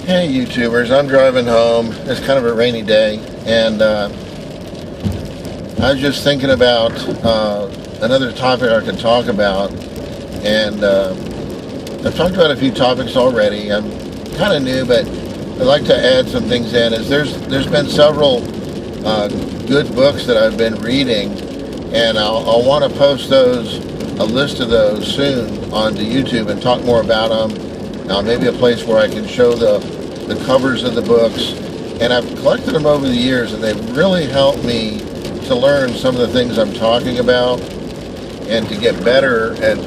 Hey YouTubers, I'm driving home. It's kind of a rainy day, and I was just thinking about another topic I could talk about, and I've talked about a few topics already. I'm kind of new, but I'd like to add some things in. There's been several good books that I've been reading, and I'll want to post a list of those soon onto YouTube and talk more about them. Maybe a place where I can show the covers of the books. And I've collected them over the years, and they've really helped me to learn some of the things I'm talking about and to get better at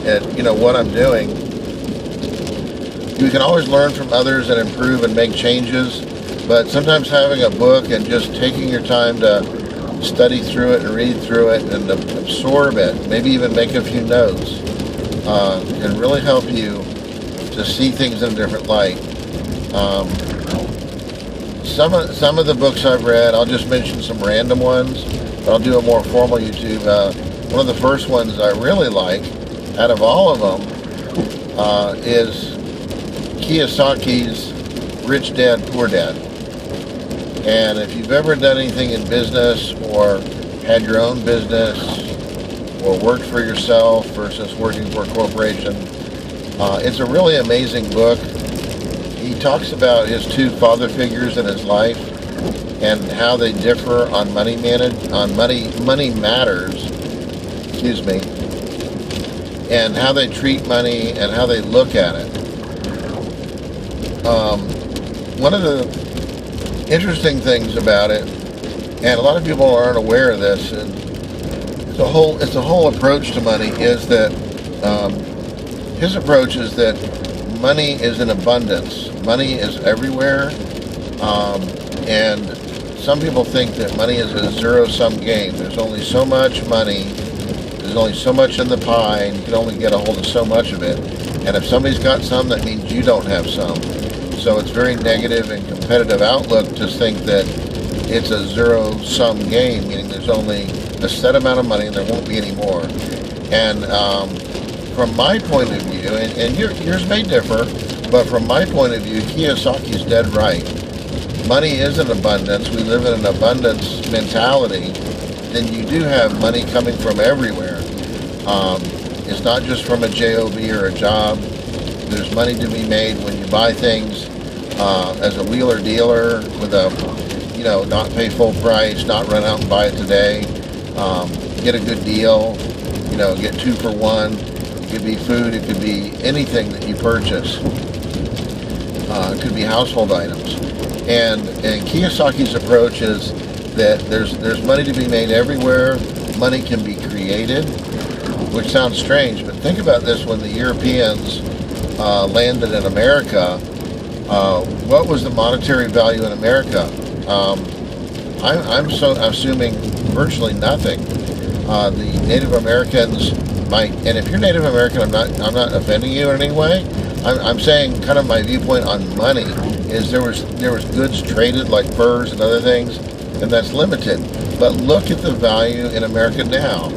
what I'm doing. You can always learn from others and improve and make changes, but sometimes having a book and just taking your time to study through it and read through it and absorb it, maybe even make a few notes, can really help you to see things in a different light. Some of the books I've read, I'll just mention some random ones, but I'll do a more formal YouTube. One of the first ones I really like, out of all of them, is Kiyosaki's Rich Dad, Poor Dad. And if you've ever done anything in business or had your own business or worked for yourself versus working for a corporation, it's a really amazing book. He talks about his two father figures in his life and how they differ on money matters, and how they treat money and how they look at it. One of the interesting things about it, and a lot of people aren't aware of this, and it's a whole approach to money, is that his approach is that money is in abundance. Money is everywhere, and some people think that money is a zero-sum game. There's only so much money, there's only so much in the pie, and you can only get a hold of so much of it. And if somebody's got some, that means you don't have some. So it's very negative and competitive outlook to think that it's a zero-sum game, meaning there's only a set amount of money and there won't be any more. And from my point of view, and yours may differ, but from my point of view, Kiyosaki's dead right. Money is in abundance. We live in an abundance mentality. Then you do have money coming from everywhere. It's not just from a job or a job. There's money to be made when you buy things as a wheeler dealer with a, not pay full price, not run out and buy it today. Get a good deal, get 2 for 1. It could be food, it could be anything that you purchase. It could be household items. And Kiyosaki's approach is that there's money to be made everywhere. Money can be created, which sounds strange, but think about this: when the Europeans landed in America, what was the monetary value in America? I'm assuming virtually nothing. The Native Americans might, and if you're Native American, I'm not offending you in any way. I'm saying kind of my viewpoint on money is there was goods traded like furs and other things, and that's limited. But look at the value in America now,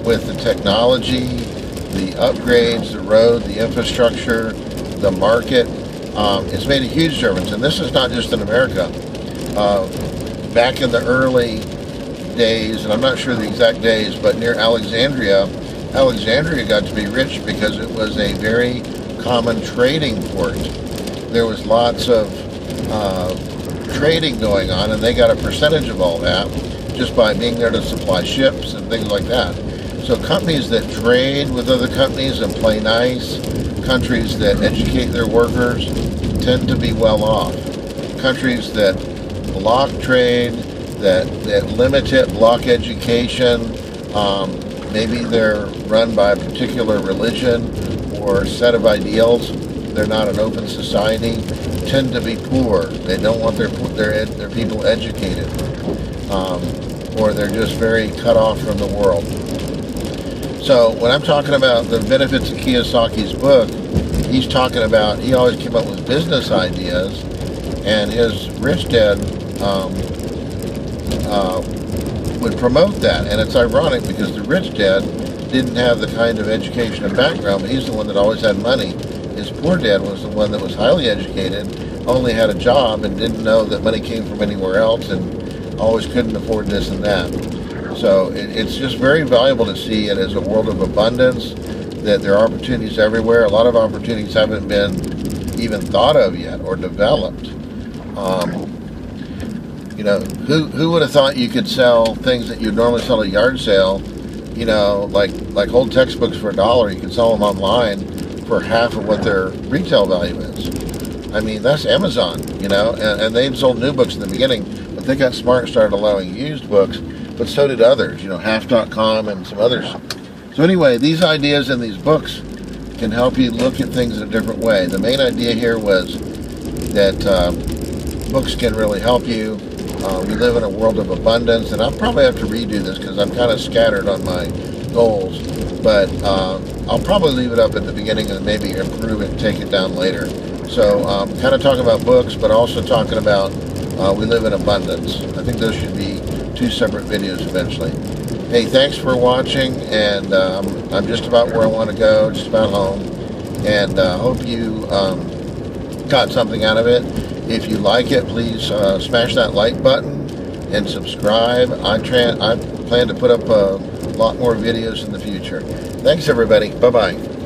with the technology, the upgrades, the road, the infrastructure, the market. It's made a huge difference, and this is not just in America. Back in the early days, and I'm not sure the exact days, but near Alexandria got to be rich because it was a very common trading port. There was lots of trading going on, and they got a percentage of all that just by being there to supply ships and things like that. So companies that trade with other companies and play nice, countries that educate their workers, tend to be well off. Countries that block trade, that limit it, block education, maybe they're run by a particular religion or set of ideals, they're not an open society, tend to be poor. They don't want their people educated, or they're just very cut off from the world. So when I'm talking about the benefits of Kiyosaki's book, he's talking about, he always came up with business ideas, and his Rich Dad would promote that. And it's ironic because the Rich Dad didn't have the kind of education and background, but he's the one that always had money. His this poor dad was the one that was highly educated, only had a job, and didn't know that money came from anywhere else, and always couldn't afford this and that. So it's just very valuable to see it as a world of abundance, that there are opportunities everywhere. A lot of opportunities haven't been even thought of yet or developed. You know, who would have thought you could sell things that you'd normally sell at a yard sale, you know, like old textbooks for $1, you can sell them online for half of what their retail value is. I mean, that's Amazon, you know, and they'd sold new books in the beginning, but they got smart and started allowing used books, but so did others, you know, half.com and some others. So anyway, these ideas in these books can help you look at things in a different way. The main idea here was that books can really help you. We live in a world of abundance, and I'll probably have to redo this because I'm kind of scattered on my goals, but I'll probably leave it up at the beginning and maybe improve it and take it down later. So kind of talking about books, but also talking about we live in abundance. I think those should be 2 separate videos eventually. Hey, thanks for watching, and I'm just about where I want to go, just about home, and hope you got something out of it. If you like it, please smash that like button and subscribe. I plan to put up a lot more videos in the future. Thanks, everybody. Bye-bye.